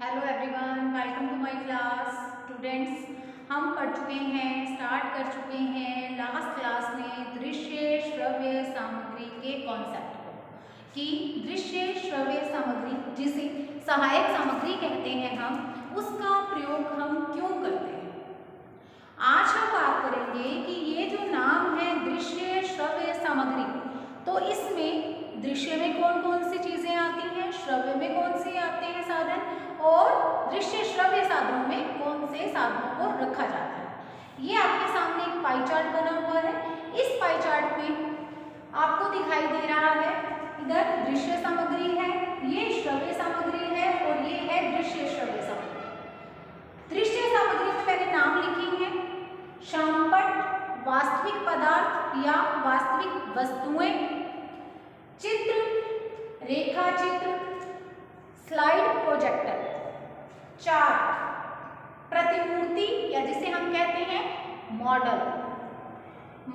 Hello everyone, welcome to my class. Students, हम पढ़ चुके हैं, स्टार्ट कर चुके हैं लास्ट क्लास में दृश्य श्रव्य सामग्री के कॉन्सेप्ट को कि दृश्य श्रव्य सामग्री जिसे सहायक सामग्री कहते हैं हम, उसका प्रयोग हम क्यों करते हैं। आज हम बात करेंगे कि ये जो नाम है दृश्य श्रव्य सामग्री, तो इसमें दृश्य में कौन कौन सी चीजें आती हैं, श्रव्य में कौन से आते हैं साधन, और दृश्य श्रव्य साधनों में कौन से साधनों को रखा जाता है। ये आपके सामने एक पाई चार्ट बना हुआ है। इस पाई चार्ट में आपको दिखाई दे रहा है, इधर दृश्य सामग्री है, ये श्रव्य सामग्री है और ये है दृश्य श्रव्य सामग्री। दृश्य सामग्री में मैंने नाम लिखे हैं शामपट्ट, वास्तविक पदार्थ या वास्तविक वस्तुएं, चित्र, रेखा चित्र, स्लाइड प्रोजेक्टर, चार्ट, प्रतिमूर्ति या जिसे हम कहते हैं मॉडल,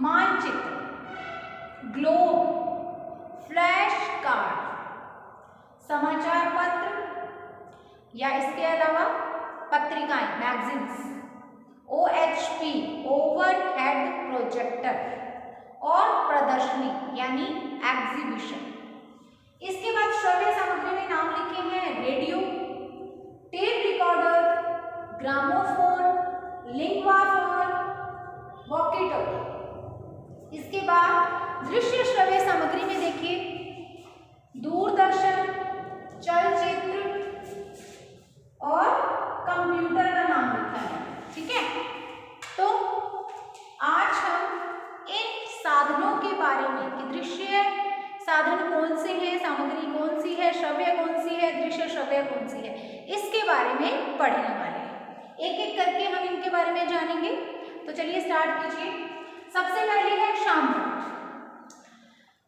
मानचित्र, ग्लोब, फ्लैश कार्ड, समाचार पत्र या इसके अलावा पत्रिकाएं, मैगजीन्स, OHP ओवरहेड प्रोजेक्टर और प्रदर्शनी यानी एग्जीबिशन। इसके बाद श्रव्य सामग्री में नाम लिखे हैं radio, tape recorder, gramophone, lingua phone, walkie talkie. इसके बाद दृश्य श्रव्य सामग्री में देखिए दूरदर्शन, चलचित्र और कंप्यूटर का नाम लिखा है। ठीक है, तो आज हम इन साधनों के बारे में कि दृश्य साधन कौन से हैं, सामग्री कौन सी है, श्रव्य कौन सी है, दृश्य श्रव्य कौन सी है, इसके बारे में पढ़ने वाले हैं। एक एक करके हम इनके बारे में जानेंगे। तो चलिए स्टार्ट कीजिए। सबसे पहले है शामपट्ट।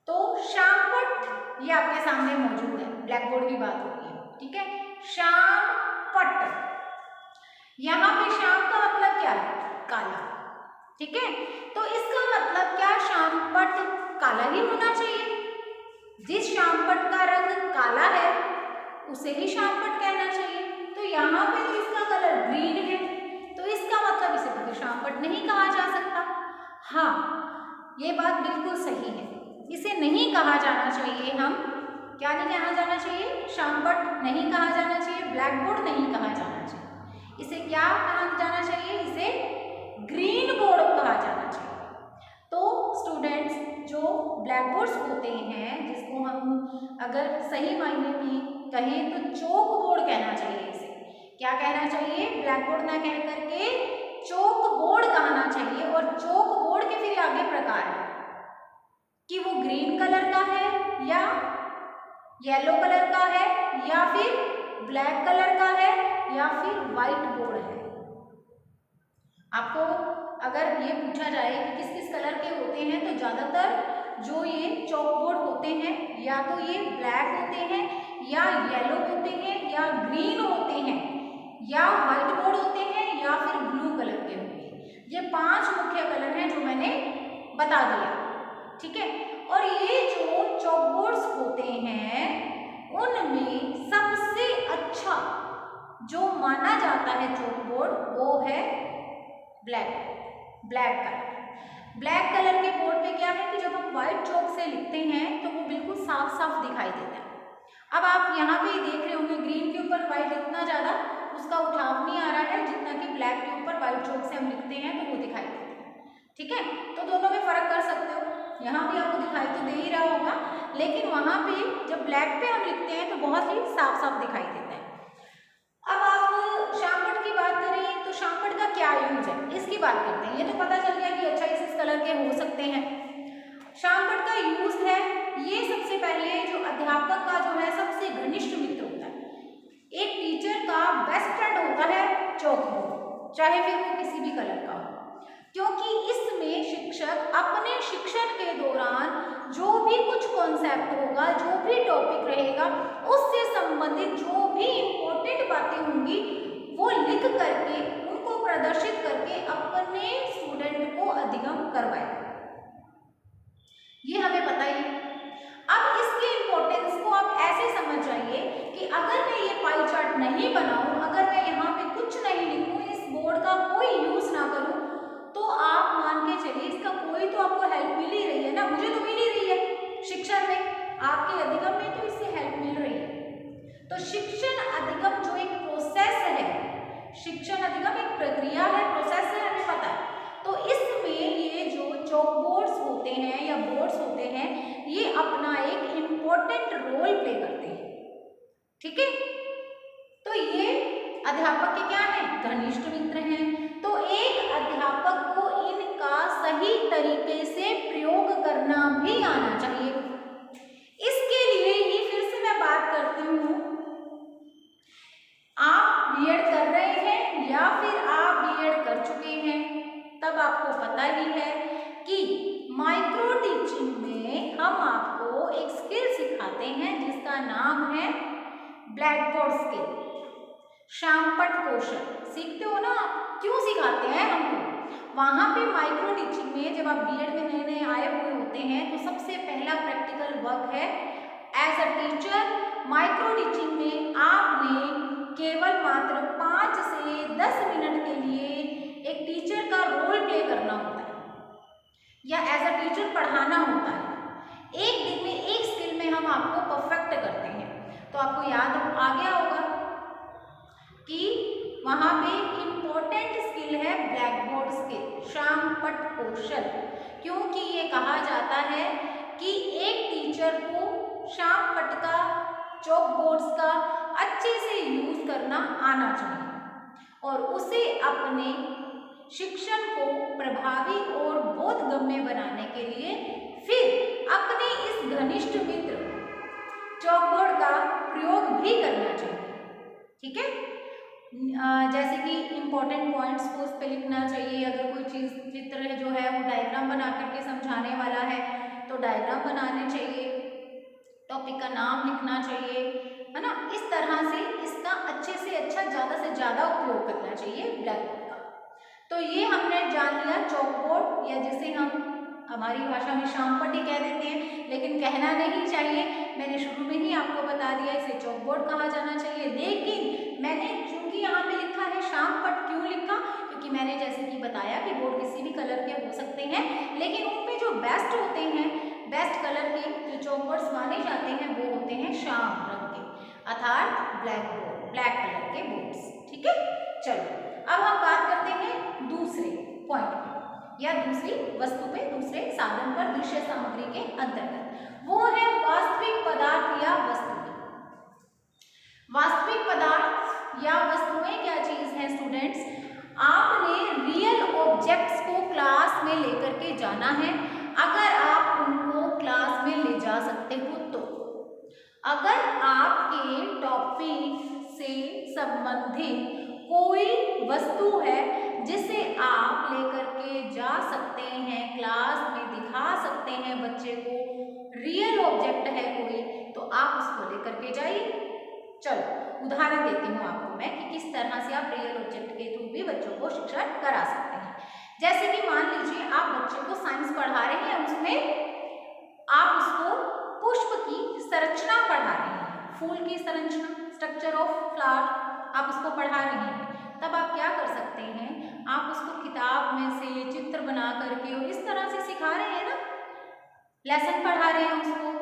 तो शामपट्ट ये आपके सामने मौजूद है, ब्लैक बोर्ड की बात हो रही है। ठीक है, शामपट्ट, यहाँ पे शाम का मतलब क्या है, काला। ठीक है, तो इसका मतलब क्या, शामपट्ट काला ही होना चाहिए। जिस शामपट्ट का रंग काला है उसे ही शामपट्ट कहना चाहिए। तो यहाँ पे तो इसका कलर ग्रीन है, तो इसका मतलब इसे तो शामपट्ट नहीं कहा जा सकता। हाँ, ये बात बिल्कुल सही है, इसे नहीं कहा जाना चाहिए। हम क्या नहीं कहा जाना चाहिए, शामपट्ट नहीं कहा जाना चाहिए, ब्लैक बोर्ड नहीं कहा जाना चाहिए। इसे क्या कहा जाना चाहिए, इसे ग्रीन बोर्ड कहा जाना चाहिए। तो स्टूडेंट्स, जो ब्लैक बोर्ड्स होते हैं, जिसको हम अगर सही मायने में कहें तो चौक बोर्ड कहना चाहिए। इसे क्या कहना चाहिए, ब्लैक बोर्ड ना कह करके चौक बोर्ड कहना चाहिए। और चौक बोर्ड के फिर आगे प्रकार है कि वो ग्रीन कलर का है या येलो कलर का है या फिर ब्लैक कलर का है या फिर व्हाइट बोर्ड है। आपको अगर ये पूछा जाए कि किस किस कलर के होते हैं, तो ज़्यादातर जो ये चौक बोर्ड होते हैं या तो ये ब्लैक होते हैं या येलो होते हैं या ग्रीन होते हैं या व्हाइट बोर्ड होते हैं या फिर ब्लू कलर के होते हैं। ये 5 मुख्य कलर हैं जो मैंने बता दिया। ठीक है, और ये जो चौक बोर्ड्स होते हैं उनमें सबसे अच्छा जो माना जाता है चौक बोर्ड, वो है ब्लैक कलर। ब्लैक कलर के बोर्ड पे क्या है कि जब हम व्हाइट चौक से लिखते हैं तो वो बिल्कुल साफ साफ दिखाई देता है। अब आप यहाँ पे देख रहे होंगे ग्रीन के ऊपर व्हाइट इतना ज़्यादा उसका उठाव नहीं आ रहा है जितना कि ब्लैक के ऊपर व्हाइट चौक से हम लिखते हैं तो वो दिखाई देता है। ठीक है, तो दोनों में फर्क कर सकते हो। यहाँ भी आपको दिखाई तो दे ही रहा होगा, लेकिन वहाँ पे जब ब्लैक पे हम लिखते हैं तो बहुत ही साफ साफ दिखाई देता है। अब आप शामपट्ट की बात करें तो शामपट्ट का क्या यूज है, इसकी बात करते हैं। ये तो पता चल गया कि अच्छा इस कलर के हो सकते हैं। शामपट्ट का यूज है, ये सबसे पहले जो अध्यापक का जो है सबसे घनिष्ठ मित्र होता है। एक टीचर का बेस्ट फ्रेंड होता है चौक बोर्ड, चाहे फिर वो किसी भी कलर का हो, क्योंकि इसमें शिक्षक अपने शिक्षण के दौरान जो भी कुछ कॉन्सेप्ट होगा, जो भी टॉपिक रहेगा, उससे संबंधित जो भी इम्पोर्टेंट बातें होंगी वो लिख करके उनको प्रदर्शित करके अपने स्टूडेंट को अधिगम करवाएगा। ये हमें पता ही है। अब इसके इम्पोर्टेंस को आप ऐसे समझ जाइए कि अगर मैं ये पाई चार्ट चार्ट नहीं बनाऊं, अगर मैं यहाँ पे कुछ नहीं लिखूं, इस बोर्ड का कोई यूज ना करूं, तो आप मान के चलिए इसका कोई तो आपको हेल्प मिल ही रही है ना। मुझे तो मिल ही रही है शिक्षण में, आपके अधिगम में तो इससे हेल्प मिल रही है। तो शिक्षण अधिगम जो एक प्रोसेस है, शिक्षण अधिगम एक प्रक्रिया है, प्रोसेस है, हमें पता है। तो इसमें ये जो चॉक बोर्ड्स होते हैं या बोर्ड्स होते हैं, ये अपना एक इम्पोर्टेंट रोल प्ले करते हैं। ठीक है, तो ये अध्यापक के क्या है, घनिष्ठ मित्र हैं। तो एक अध्यापक को इनका सही तरीके से प्रयोग करना भी आना चाहिए। इसके लिए ही फिर से मैं बात करती हूँ, आप बीएड कर रहे हैं या फिर आप बीएड कर चुके हैं, तब आपको पता ही है कि माइक्रो टीचिंग में हम आपको एक स्किल सिखाते हैं जिसका नाम है ब्लैक बोर्ड स्किल, शामपट कौशल। सीखते हो ना, क्यों सिखाते हैं हमको? वहाँ पे माइक्रो टीचिंग में जब आप बीएड में नए नए आए हुए होते हैं तो सबसे पहला प्रैक्टिकल वर्क है as a teacher. Micro teaching में आपने केवल मात्र 5 से 10 मिनट के लिए एक टीचर का रोल प्ले करना होता है या एज अ टीचर पढ़ाना होता है। एक दिन में एक स्किल में हम आपको परफेक्ट करते हैं। तो आपको याद आ गया होगा कि वहाँ पे इम्पोर्टेंट स्किल है ब्लैक बोर्ड स्किल, शामपट कौशल। क्योंकि ये कहा जाता है कि एक टीचर को शामपट का, चॉक बोर्ड्स का अच्छे से यूज करना आना चाहिए और उसे अपने शिक्षण को प्रभावी और बोधगम्य बनाने के लिए फिर अपने इस घनिष्ठ मित्र चॉक बोर्ड का प्रयोग भी करना चाहिए। ठीक है, जैसे कि इम्पोर्टेंट पॉइंट्स को उस पर लिखना चाहिए। अगर कोई चीज़ चित्र जो है वो डायग्राम बना करके समझाने वाला है तो डायग्राम बनाने चाहिए, टॉपिक का नाम लिखना चाहिए, है ना। इस तरह से इसका अच्छे से अच्छा, ज़्यादा से ज़्यादा उपयोग करना चाहिए ब्लैक बोर्ड का। तो ये हमने जान लिया चॉक बोर्ड, या जिसे हम हमारी भाषा में शामपट ही कह देते हैं, लेकिन कहना नहीं चाहिए। मैंने शुरू में ही आपको बता दिया इसे चॉक बोर्ड कहा जाना चाहिए। लेकिन मैंने चूंकि यहाँ पे लिखा है शामपट, क्यों लिखा? क्योंकि मैंने जैसे कि बताया कि बोर्ड किसी भी कलर के हो सकते हैं, लेकिन उनमें जो बेस्ट होते हैं, बेस्ट कलर के जो चॉक बोर्ड्स माने जाते हैं वो होते हैं शाम रंग के, अर्थात ब्लैक बोर्ड, ब्लैक कलर के बोर्ड्स। ठीक है, चलो अब हम बात करते हैं दूसरे पॉइंट पे या दूसरी वस्तु पे, दूसरे साधन पर दृश्य सामग्री के अंतर्गत। वो है वास्तविक पदार्थ या वस्तुएं। वास्तविक पदार्थ या वस्तुएं क्या चीज है स्टूडेंट्स? आपने रियल ऑब्जेक्ट्स को क्लास में लेकर के जाना है, अगर आप उनको क्लास में ले जा सकते हो तो। अगर आपके टॉपिक से संबंधित कोई वस्तु है जिसे आप लेकर के जा सकते हैं, क्लास में दिखा सकते हैं बच्चे को, रियल ऑब्जेक्ट है कोई, तो आप उसको लेकर के जाइए। चलो उदाहरण देती हूँ आपको मैं कि किस तरह से आप रियल ऑब्जेक्ट के थ्रू भी बच्चों को शिक्षा करा सकते हैं। जैसे कि मान लीजिए आप बच्चे को साइंस पढ़ा रहे हैं, उसमें आप उसको पुष्प की संरचना पढ़ा रहे हैं, फूल की संरचना, स्ट्रक्चर ऑफ फ्लावर आप उसको पढ़ा रहे हैं। तब आप क्या कर सकते हैं, आप उसको किताब में से चित्र बना करके और इस तरह से सिखा रहे हैं ना, लेसन पढ़ा रहे हैं उसको,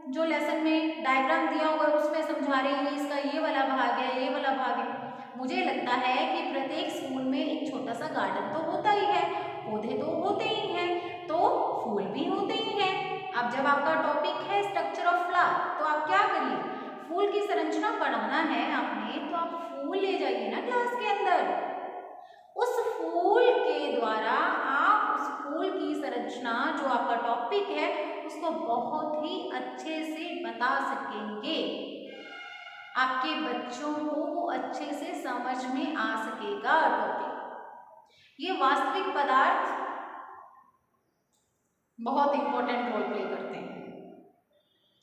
जो लेसन में डायग्राम दिया हुआ है उसमें समझा रहे हैं इसका ये वाला भाग है, ये वाला भाग है। मुझे लगता है कि प्रत्येक स्कूल में एक छोटा सा गार्डन तो होता ही है, पौधे तो होते ही हैं, तो फूल भी होते ही हैं। अब जब आपका टॉपिक है स्ट्रक्चर ऑफ फ्लावर, तो आप क्या करिए, फूल की संरचना पढ़ाना है आपने, तो आप फूल ले जाइए ना क्लास के अंदर। उस फूल के द्वारा आप उस फूल की संरचना, जो आपका टॉपिक है, उसको बहुत ही अच्छे से बता सकेंगे। आपके बच्चों को वो अच्छे से समझ में आ सकेगा टॉपिक। ये वास्तविक पदार्थ बहुत इंपॉर्टेंट रोल प्ले करते हैं।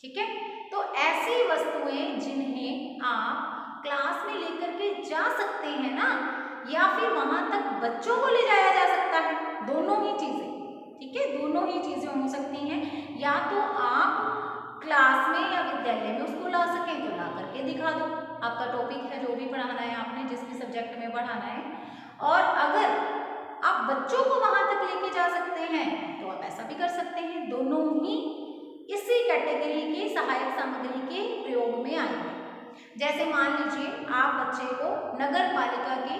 ठीक है, तो ऐसी वस्तुएं जिन्हें आप क्लास में लेकर के जा सकते हैं ना, या फिर वहां तक बच्चों को ले जाया जा सकता है, दोनों ही चीजें। ठीक है, दोनों ही चीजें हो सकती हैं। या तो आप क्लास में या विद्यालय में उसको ला सकें तो ला करके दिखा दो, आपका टॉपिक है, जो भी पढ़ाना है आपने, जिस भी सब्जेक्ट में पढ़ाना है। और अगर आप बच्चों को वहां तक लेके जा सकते हैं तो आप ऐसा भी कर सकते हैं। दोनों ही इसी कैटेगरी की सहायक सामग्री के प्रयोग में आएंगे। जैसे मान लीजिए आप बच्चे को नगर पालिका के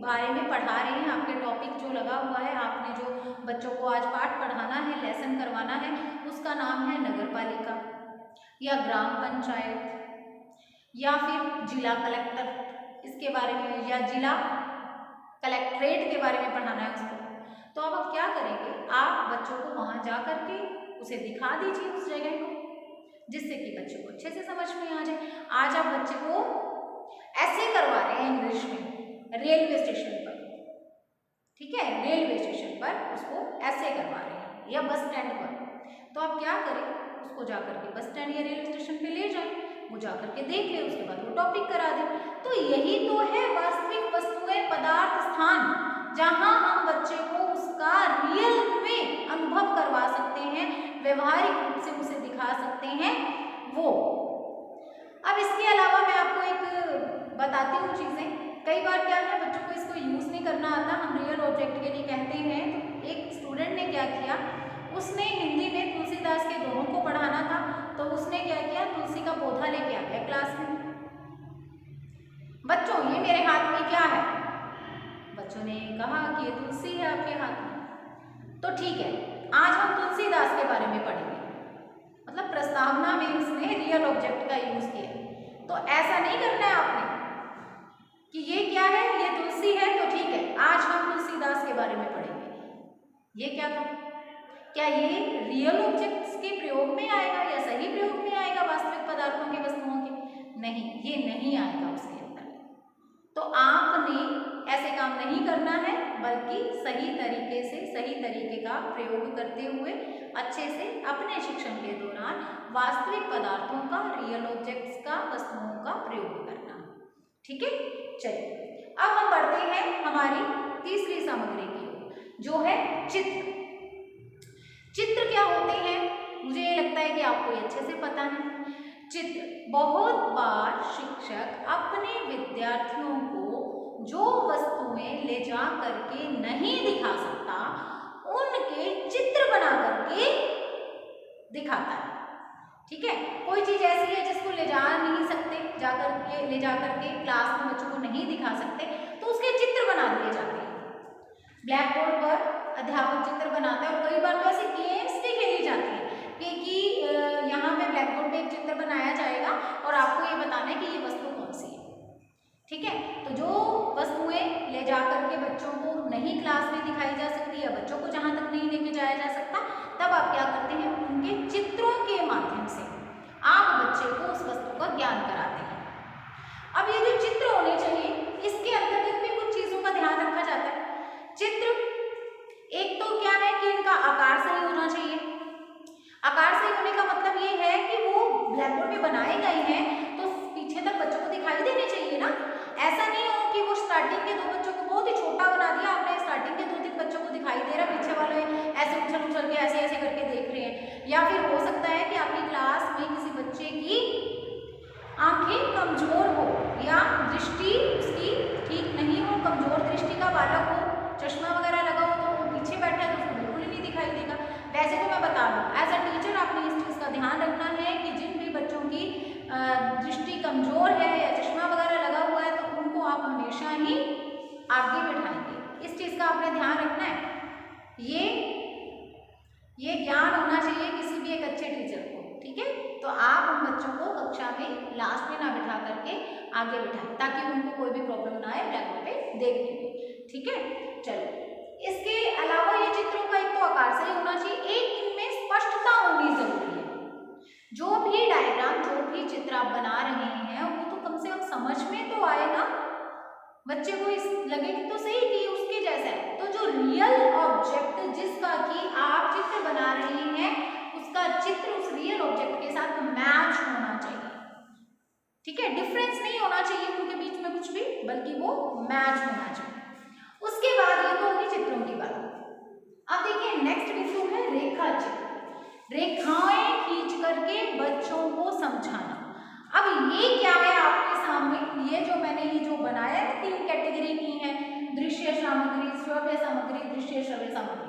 बारे में पढ़ा रहे हैं, आपके टॉपिक जो लगा हुआ है, आपने जो बच्चों को आज पाठ पढ़ाना है, लेसन करवाना है, उसका नाम है नगर पालिका या ग्राम पंचायत या फिर जिला कलेक्टर, इसके बारे में, या जिला कलेक्ट्रेट के बारे में पढ़ाना है उसको। तो अब आप क्या करेंगे, आप बच्चों को वहां जा करके उसे दिखा दीजिए उस जगह को, जिससे कि बच्चे को अच्छे से समझ में आ जाए। आज आप बच्चे को ऐसे करवा रहे हैं इंग्लिश में रेलवे स्टेशन पर, ठीक है, रेलवे स्टेशन पर उसको ऐसे करवा रहे हैं या बस स्टैंड पर, तो आप क्या करें, उसको जाकर के बस स्टैंड या रेलवे स्टेशन पे ले जाएं, वो जाकर के देख ले, उसके बाद वो टॉपिक करा दें। तो यही तो है वास्तविक वस्तुएं, पदार्थ, स्थान, जहां हम बच्चे को उसका रियल में अनुभव करवा सकते हैं, व्यवहारिक रूप से उसे दिखा सकते हैं वो। अब इसके अलावा मैं आपको एक बताती हूँ चीजें। कई बार क्या है, बच्चों को इसको यूज नहीं करना आता, हम रियल ऑब्जेक्ट के लिए कहते हैं। तो एक स्टूडेंट ने क्या किया, उसने हिंदी में तुलसीदास के दोहों को पढ़ाना था, तो उसने क्या किया, तुलसी का पौधा लेके आ गया क्लास में। बच्चों ये मेरे हाथ में क्या है, बच्चों ने कहा कि ये तुलसी है आपके हाथ में। तो ठीक है, आज हम तुलसीदास के बारे में पढ़ेंगे, मतलब प्रस्तावना में उसने रियल ऑब्जेक्ट का यूज किया। तो ऐसा नहीं करना है आपने कि ये क्या है, ये तुलसी है, तो ठीक है आज हम तुलसीदास के बारे में पढ़ेंगे। ये क्या था, क्या ये रियल ऑब्जेक्ट्स के प्रयोग में आएगा या सही प्रयोग में आएगा वास्तविक पदार्थों के, वस्तुओं के? नहीं, ये नहीं आएगा उसके अंदर। तो आपने ऐसे काम नहीं करना है, बल्कि सही तरीके से, सही तरीके का प्रयोग करते हुए अच्छे से अपने शिक्षण के दौरान वास्तविक पदार्थों का, रियल ऑब्जेक्ट्स का, वस्तुओं का प्रयोग करना। ठीक है, चलिए अब हम बढ़ते हैं हमारी तीसरी सामग्री की, जो है चित्र। चित्र क्या होते हैं, मुझे ये लगता है कि आपको ये अच्छे से पता है। चित्र, बहुत बार शिक्षक अपने विद्यार्थियों को जो वस्तुएं ले जा करके नहीं दिखा सकता, उनके चित्र बना करके दिखाता है। ठीक है, कोई चीज ऐसी है जिसको ले जा नहीं सकते, ले जा करके क्लास में बच्चों को नहीं दिखा सकते, तो उसके चित्र बना दिए जाते हैं। ब्लैक बोर्ड पर अध्यापक चित्र बनाता है, और कई बार तो ऐसे गेम्स भी खेली जाती है कि यहाँ पे ब्लैक बोर्ड पे एक चित्र बनाया जाएगा और आपको ये बताना है कि ये वस्तु कौन सी है। ठीक है, तो जो वस्तुएं ले जा करके बच्चों को नहीं क्लास में दिखाई जा सकती है, बच्चों को जहाँ तक नहीं लेके जाया जा सकता, तब आप क्या करते हैं, उनके चित्रों के माध्यम से आप बच्चे को उस वस्तु का ज्ञान कराते हैं। अब ये जो चित्र होने चाहिए, इसके अंतर्गत भी कुछ चीजों का ध्यान रखा जाता है। चित्र एक तो क्या है कि इनका आकार सही होना चाहिए। आकार सही होने का मतलब ये है कि वो ब्लैक बोर्ड पे बनाए गए हैं तो पीछे तक बच्चों को दिखाई देने चाहिए ना। ऐसा नहीं हो कि वो स्टार्टिंग के 2 बच्चों को बहुत ही छोटा बना दिया आपने, स्टार्टिंग के 2-3 बच्चों को दिखाई दे रहा, पीछे वाले ऐसे उछल के ऐसे ऐसे करके देख रहे हैं। या फिर हो सकता है कि आपकी क्लास में किसी बच्चे की आंखें कमजोर हो या दृष्टि उसकी ठीक नहीं हो, कमजोर दृष्टि का बालक हो, चश्मा वगैरह लगा हो, तो वो पीछे बैठा है तो उसको बिल्कुल ही नहीं दिखाई देगा। वैसे तो मैं बता दूं, एज अ टीचर आपने इस चीज़ का ध्यान रखना है कि जिन भी बच्चों की दृष्टि कमजोर है या चश्मा वगैरह लगा हुआ है, तो उनको आप हमेशा ही आगे बिठाएंगे। इस चीज़ का आपने ध्यान रखना है। ये ज्ञान होना चाहिए किसी भी एक अच्छे टीचर को। ठीक है, तो आप उन बच्चों को कक्षा में लास्ट में ना बिठा करके आगे बिठाएं, ताकि उनको कोई भी प्रॉब्लम ना आए ब्लैक बोर्ड पे देखने में। ठीक है, चलो इसके अलावा ये चित्रों का एक तो आकार सही होना चाहिए, एक इनमें स्पष्टता होनी जरूरी है। जो भी डायग्राम, जो भी चित्र आप बना रहे हैं, वो तो कम से कम समझ में तो आए ना, बच्चे को इस लगे कि तो सही कि उसके जैसा है। तो जो रियल ऑब्जेक्ट जिसका कि आप चित्र बना रहे हैं, उसका चित्र उस रियल ऑब्जेक्ट के साथ मैच होना चाहिए। ठीक है, डिफरेंस नहीं होना चाहिए उनके बीच में कुछ भी, बल्कि वो मैच होना चाहिए। उसके बाद ये तो होगी चित्रों की बात। अब देखिए नेक्स्ट बिंदु है रेखा चित्र। रेखाएं खींच करके बच्चों को समझाना। अब ये क्या है आपके सामने ये जो मैंने ये जो बनाया है 3 कैटेगरी की है, दृश्य सामग्री, श्रव्य सामग्री, दृश्य श्रव्य सामग्री।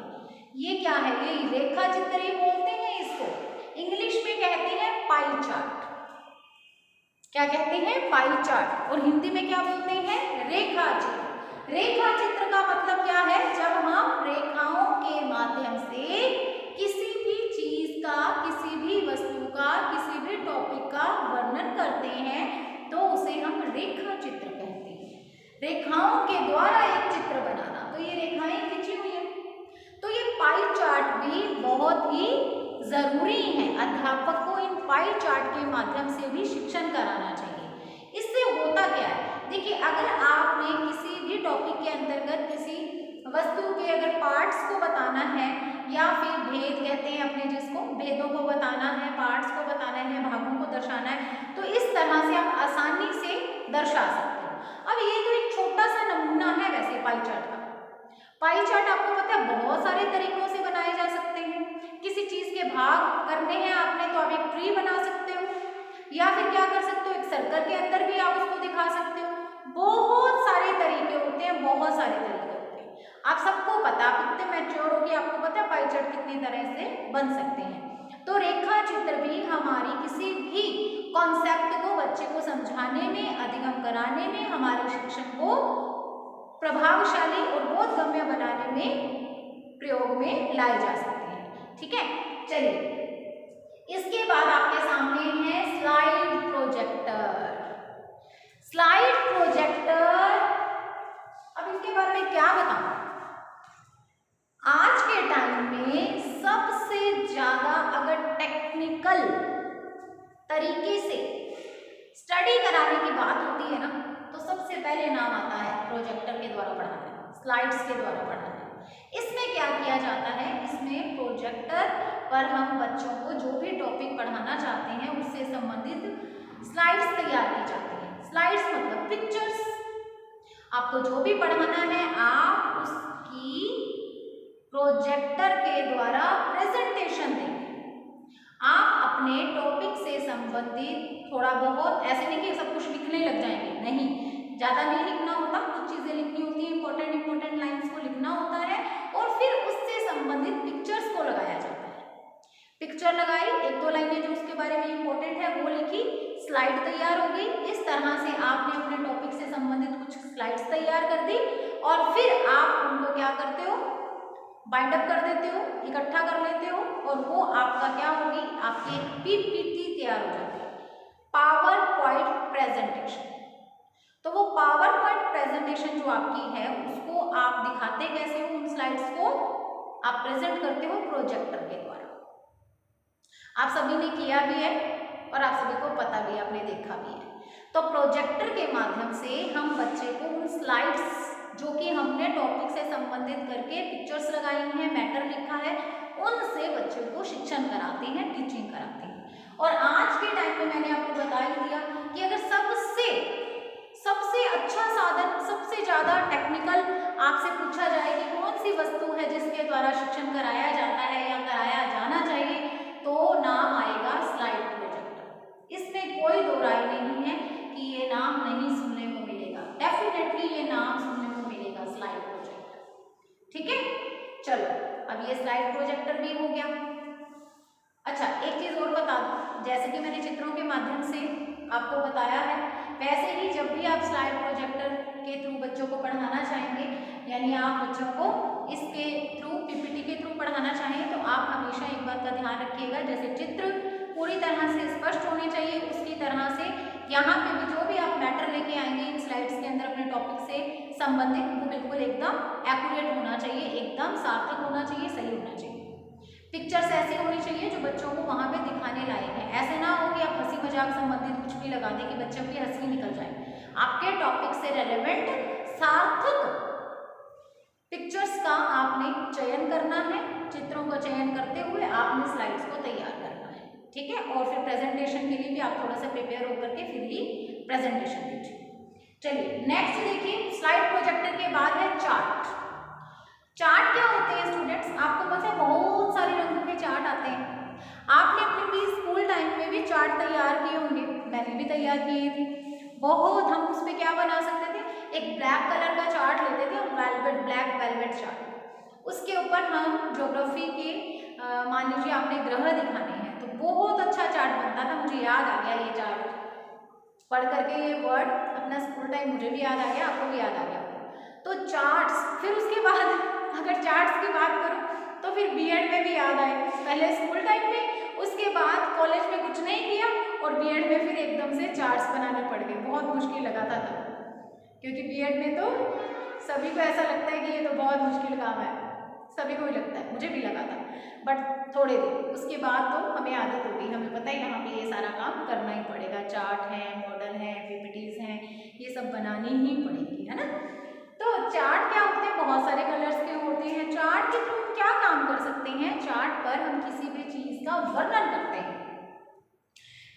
ये क्या है? ये रेखा चित्र ही बोलते हैं इसको, इंग्लिश में कहते हैं पाई चार्ट। क्या कहते हैं? Pie chart. और हिंदी में क्या बोलते हैं? रेखा चित्र। रेखा चित्र का मतलब क्या है? जब हम रेखाओं के माध्यम से किसी भी चीज का, किसी भी वस्तु का, किसी भी टॉपिक का वर्णन करते हैं तो उसे हम रेखा चित्र कहते हैं। रेखाओं के द्वारा एक चित्र बनाना, तो ये रेखाएं खींची हुई है। तो ये पाई चार्ट भी बहुत ही जरूरी है, अध्यापक को इन पाई चार्ट के माध्यम से भी शिक्षण कराना चाहिए। इससे होता क्या है? देखिए, अगर आपने किसी भी टॉपिक के अंतर्गत किसी वस्तु के अगर पार्ट्स को बताना है, या फिर भेद कहते हैं अपने जिसको, भेदों को बताना है, पार्ट्स को बताना है, भागों को दर्शाना है, तो इस तरह से आप आसानी से दर्शा सकते हो। अब ये तो एक छोटा सा नमूना है वैसे पाई चार्ट का। पाई चार्ट आपको पता है बहुत सारे तरीकों से बनाए जा सकते हैं। किसी चीज के भाग करने हैं आपने तो आप एक ट्री बना सकते हो, या फिर क्या कर सकते हो, एक सर्कल के अंदर भी आप उसको दिखा सकते हो। बहुत सारे तरीके होते हैं, बहुत सारे तरीके होते हैं। आप सबको पता, आप इतने मैच्योर हो कि आपको पता है पाई चार्ट कितनी तरह से बन सकते हैं। तो रेखा चित्र भी हमारी किसी भी कॉन्सेप्ट को बच्चे को समझाने में, अधिगम कराने में, हमारे शिक्षण को प्रभावशाली और बोधगम्य बनाने में प्रयोग में लाए जा सकते हैं। ठीक है, चलिए इसके बाद आपके सामने है स्लाइड प्रोजेक्टर। स्लाइड प्रोजेक्टर, अब इसके बारे में क्या बताऊं? आज के टाइम में सबसे ज्यादा अगर टेक्निकल तरीके से स्टडी कराने की बात होती है ना, तो सबसे पहले नाम आता है प्रोजेक्टर के द्वारा पढ़ाना, स्लाइड्स के द्वारा पढ़ाना। इसमें क्या किया जाता है? इसमें प्रोजेक्टर पर हम बच्चों को जो भी टॉपिक पढ़ाना चाहते हैं उससे संबंधित स्लाइड्स तैयार की जाती हैं। स्लाइड्स मतलब पिक्चर्स। आपको जो भी पढ़ाना है आप उसकी प्रोजेक्टर के द्वारा प्रेजेंटेशन देंगे। आप अपने टॉपिक से संबंधित थोड़ा बहुत, ऐसे नहीं कि सब कुछ लिखने लग जाएंगे, नहीं, ज़्यादा नहीं लिखना होता, कुछ चीज़ें लिखनी होती है, इंपॉर्टेंट लाइंस को लिखना होता है, और फिर उससे संबंधित पिक्चर्स को लगाया जाता है। पिक्चर लगाई, 1-2 लाइनें जो उसके बारे में इंपॉर्टेंट है वो लिखी, स्लाइड तैयार हो गई। इस तरह से आपने अपने टॉपिक से संबंधित कुछ स्लाइड्स तैयार कर दी, और फिर आप उनको क्या करते हो? बाइंड अप कर देते हो, इकट्ठा कर लेते हो, और वो आपका क्या होगी? आपकी एक पीपीटी तैयार हो जाती है, पावर पॉइंट प्रेजेंटेशन। तो वो पावर पॉइंट प्रेजेंटेशन जो आपकी है उसको आप दिखाते कैसे हो? उन स्लाइड्स को आप प्रेजेंट करते हो प्रोजेक्टर के द्वारा। आप सभी ने किया भी है और आप सभी को पता भी है, आपने देखा भी है। तो प्रोजेक्टर के माध्यम से हम बच्चे को उन स्लाइड्स जो कि हमने टॉपिक से संबंधित करके पिक्चर्स लगाई हैं, मैटर लिखा है, उनसे बच्चों को शिक्षण कराते हैं, टीचिंग कराते हैं। और आज के टाइम में मैंने आपको बता ही दिया कि अगर सबसे अच्छा साधन, सबसे ज़्यादा टेक्निकल आपसे पूछा जाए कि कौन सी वस्तु है जिसके द्वारा शिक्षण कराया जाता है या कराया जाना चाहिए, तो नाम आएगा स्लाइड प्रोजेक्टर। इसमें कोई दो राय नहीं है कि ये नाम नहीं सुनने को मिलेगा, डेफिनेटली ये नाम सुनने को मिलेगा, स्लाइड प्रोजेक्टर। ठीक है, चलो अब ये स्लाइड प्रोजेक्टर भी हो गया। अच्छा, एक चीज़ और बता दूं, जैसे कि मैंने चित्रों के माध्यम से आपको बताया है, वैसे ही जब भी आप स्लाइड प्रोजेक्टर के थ्रू बच्चों को पढ़ाना चाहेंगे, यानी आप बच्चों को इसके थ्रू, पीपीटी के थ्रू पढ़ाना चाहें, तो आप हमेशा एक बात का ध्यान रखिएगा, जैसे चित्र पूरी तरह से स्पष्ट होने चाहिए, उसकी तरह से यहाँ पे भी जो भी आप मैटर लेके आएंगे इन स्लाइड्स के अंदर अपने टॉपिक से संबंधित, वो बिल्कुल एकदम एक्यूरेट होना चाहिए, एकदम सार्थक होना चाहिए, सही होना चाहिए। पिक्चर्स ऐसी होनी चाहिए जो बच्चों को वहाँ पे दिखाने लायक है। ऐसे ना हो कि आप हंसी मजाक संबंधित कुछ भी लगा दें कि बच्चों की हंसी निकल जाए। आपके टॉपिक से रेलेवेंट सार्थक पिक्चर्स का आपने चयन करना है। चित्रों का चयन करते हुए आपने स्लाइड्स को तैयार करना है, ठीक है। और फिर प्रेजेंटेशन के लिए भी आप थोड़ा सा प्रिपेयर होकर के फिर ही प्रेजेंटेशन दीजिए। चलिए नेक्स्ट देखिए, स्लाइड प्रोजेक्टर के बाद है चार्ट। चार्ट क्या होते हैं स्टूडेंट्स? आपको पता है बहुत सारे रंगों के चार्ट आते हैं। आपने अपने भी स्कूल टाइम में भी चार्ट तैयार किए होंगे, मैंने भी तैयार किए थे। बहुत हम उस पर क्या बना सकते थे, एक ब्लैक कलर का चार्ट लेते थे और वेलवेट, ब्लैक वेलवेट चार्ट, उसके ऊपर हम ज्योग्राफी के मान लीजिए आपने ग्रह दिखाने हैं तो बहुत अच्छा चार्ट बनता था। मुझे याद आ गया ये चार्ट पढ़ करके, ये वर्ड अपना स्कूल टाइम मुझे भी याद आ गया, आपको भी याद आ गया। तो चार्ट्स, फिर उसके बाद अगर चार्ट्स की बात करूँ तो फिर बीएड में भी याद आए, पहले स्कूल टाइम में, उसके बाद कॉलेज में कुछ नहीं किया और बीएड में फिर एकदम से चार्ट्स बनाने पड़ गए। बहुत मुश्किल लगा था तब, क्योंकि बीएड में तो सभी को ऐसा लगता है कि ये तो बहुत मुश्किल काम है, सभी को ही लगता है, मुझे भी लगा था, बट थोड़े दिन उसके बाद तो हमें आदत हो गई, हमें पता ही यहाँ पे ये सारा काम करना ही पड़ेगा, चार्ट है, मॉडल है, पीपीटीज हैं, ये सब बनानी ही पड़ेगी, है ना। तो चार्ट क्या होते हैं, बहुत सारे कलर्स के होते हैं। चार्ट के थ्रू हम क्या काम कर सकते हैं, चार्ट पर हम किसी भी चीज का वर्णन करते हैं,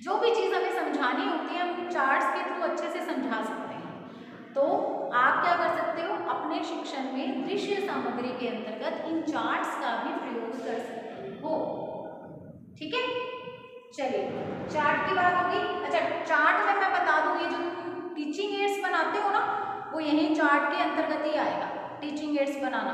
जो भी चीज हमें समझानी होती है हम चार्ट्स के थ्रू अच्छे से समझा सकते हैं। तो आप क्या कर सकते हो, अपने शिक्षण में दृश्य सामग्री के अंतर्गत इन चार्ट्स का भी प्रयोग कर सकते हो, ठीक है। चलिए चार्ट की बात होगी। अच्छा, चार्ट में मैं बता दूं, ये जो टीचिंग एड्स बनाते हो ना, वो यही चार्ट के अंतर्गत ही आएगा, टीचिंग एड्स बनाना।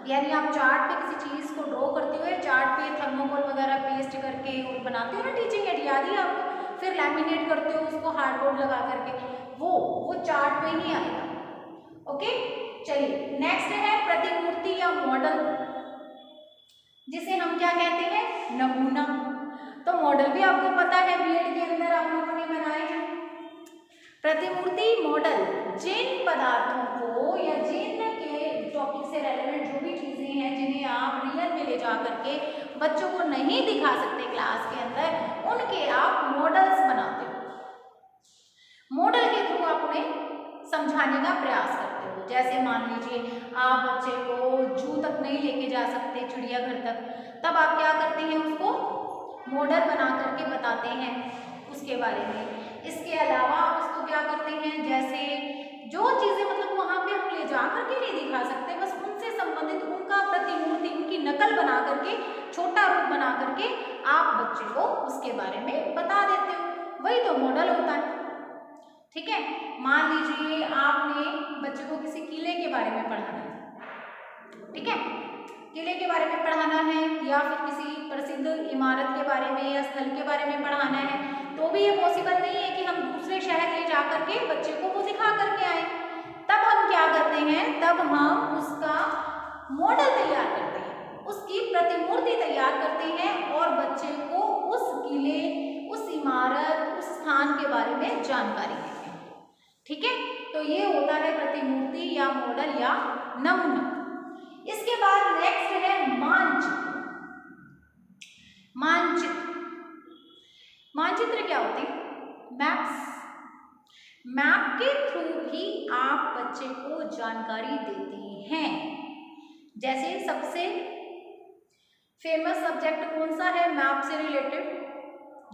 यानी आप चार्ट पे किसी चीज को ड्रॉ करते हुए चार्ट पे थर्मोकोल वगैरह पेस्ट करके और बनाते हो ना टीचिंग एड, याद ही आपको, फिर लैमिनेट करते हो उसको हार्डबोर्ड लगा करके, वो चार्ट पे ही आएगा। ओके, चलिए नेक्स्ट है प्रतिमूर्ति या मॉडल, जिसे हम क्या कहते हैं, नमूना। तो मॉडल भी आपको पता है, बीएड के अंदर आप लोगों ने बनाए हैं। प्रतिमूर्ति मॉडल जिन पदार्थों को या जिन के टॉपिक से रेलेवेंट जो भी चीजें हैं जिन्हें आप रियल में ले जा करके बच्चों को नहीं दिखा सकते क्लास के अंदर, उनके आप मॉडल्स बनाते हो। मॉडल के थ्रू आप उन्हें समझाने का प्रयास करते हो। जैसे मान लीजिए आप बच्चे को जू तक नहीं लेके जा सकते, चिड़ियाघर तक, तब आप क्या करते हैं, उसको मॉडल बना करके बताते हैं उसके बारे में। इसके अलावा आप उसको क्या करते हैं, जैसे जो चीजें मतलब वहां पे हम ले जा करके नहीं दिखा सकते, बस उनसे संबंधित उनका प्रतिमूर्ति, उनकी नकल बना करके, छोटा रूप बना करके आप बच्चे को उसके बारे में बता देते हो, वही तो मॉडल होता है, ठीक है। मान लीजिए आपने बच्चे को किसी किले के बारे में पढ़ाना है, ठीक है, किले के बारे में पढ़ाना है या फिर किसी प्रसिद्ध इमारत के बारे में या स्थल के बारे में पढ़ाना है, तो भी ये पॉसिबल नहीं है कि हम दूसरे शहर ले जा करके बच्चे को वो दिखा करके आए। तब हम क्या करते हैं, तब हम उसका मॉडल तैयार करते हैं, उसकी प्रतिमूर्ति तैयार करते हैं और बच्चे को उस किले, उस इमारत, उस स्थान के बारे में जानकारी देते हैं, ठीक है। तो ये होता है प्रतिमूर्ति या मॉडल या नमूना। इसके बाद नेक्स्ट है मानचित्र। मानचित्र, मानचित्र क्या होते हैं, मैप्स। मैप के थ्रू भी आप बच्चे को जानकारी देते हैं। जैसे सबसे फेमस सब्जेक्ट कौन सा है मैप से रिलेटेड,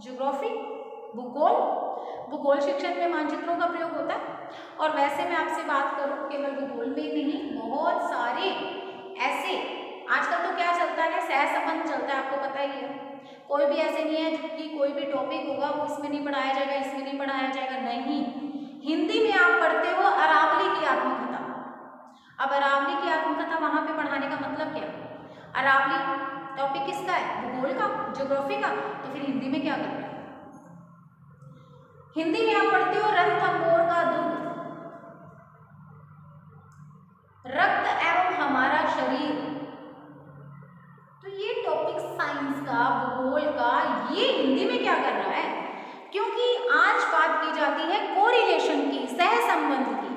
ज्योग्राफी, भूगोल। भूगोल शिक्षण में मानचित्रों का प्रयोग होता है। और वैसे मैं आपसे बात करूं, केवल भूगोल में ही नहीं, बहुत सारे ऐसे आजकल तो क्या चलता है, सहसंबंध चलता है, आपको पता ही है। कोई भी ऐसे नहीं है कि कोई भी टॉपिक होगा वो इसमें नहीं पढ़ाया जाएगा, इसमें नहीं पढ़ाया जाएगा, नहीं। हिंदी में आप पढ़ते हो अरावली की आत्मकथा। अब अरावली की आत्मकथा वहां पे पढ़ाने का मतलब क्या, अरावली टॉपिक किसका है, भूगोल का, ज्योग्राफी का, तो फिर हिंदी में क्या करना है। हिंदी में आप पढ़ते हो रणथंभौर का दुर्ग, रक्त एवं हमारा शरीर, तो ये टॉपिक साइंस का, भूगोल का, ये हिंदी में क्या कर रहा है, क्योंकि आज बात की जाती है कोरिलेशन की, सहसंबंध की।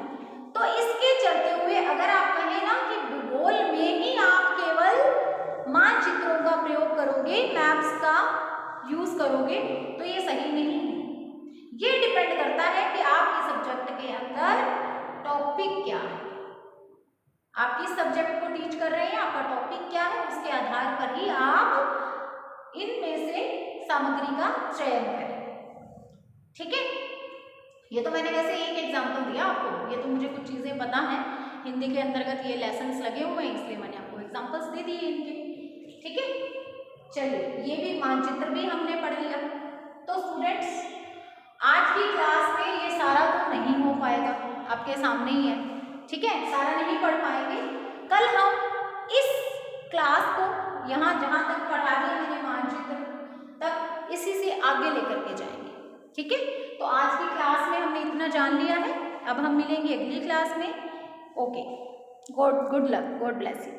तो इसके चलते हुए अगर आप कहें ना कि भूगोल में ही आप केवल मानचित्रों का प्रयोग करोगे, मैप्स का यूज करोगे, तो ये सही नहीं है। ये डिपेंड करता है कि आपके सब्जेक्ट के अंदर टॉपिक क्या है, आप किस सब्जेक्ट को टीच कर रहे हैं, आपका टॉपिक क्या है, उसके आधार पर ही आप इनमें से सामग्री का चयन करें, ठीक है। ये तो मैंने वैसे एक एग्जांपल दिया आपको, ये तो मुझे कुछ चीजें पता हैं, हिंदी के अंतर्गत ये लेसन्स लगे हुए हैं, इसलिए मैंने आपको एग्जांपल्स दे दिए इनके, ठीक है। चलिए ये भी मानचित्र भी हमने पढ़ लिया। तो स्टूडेंट्स आज की क्लास में ये सारा तो नहीं हो पाएगा, आपके सामने ही है, ठीक है, सारा नहीं पढ़ पाएंगे। कल हम इस क्लास को यहाँ जहाँ तक पढ़ा दिया मैंने मानचित्र तक, इसी से आगे लेकर के जाएंगे, ठीक है। तो आज की क्लास में हमने इतना जान लिया है, अब हम मिलेंगे अगली क्लास में। Okay, good luck, God bless you.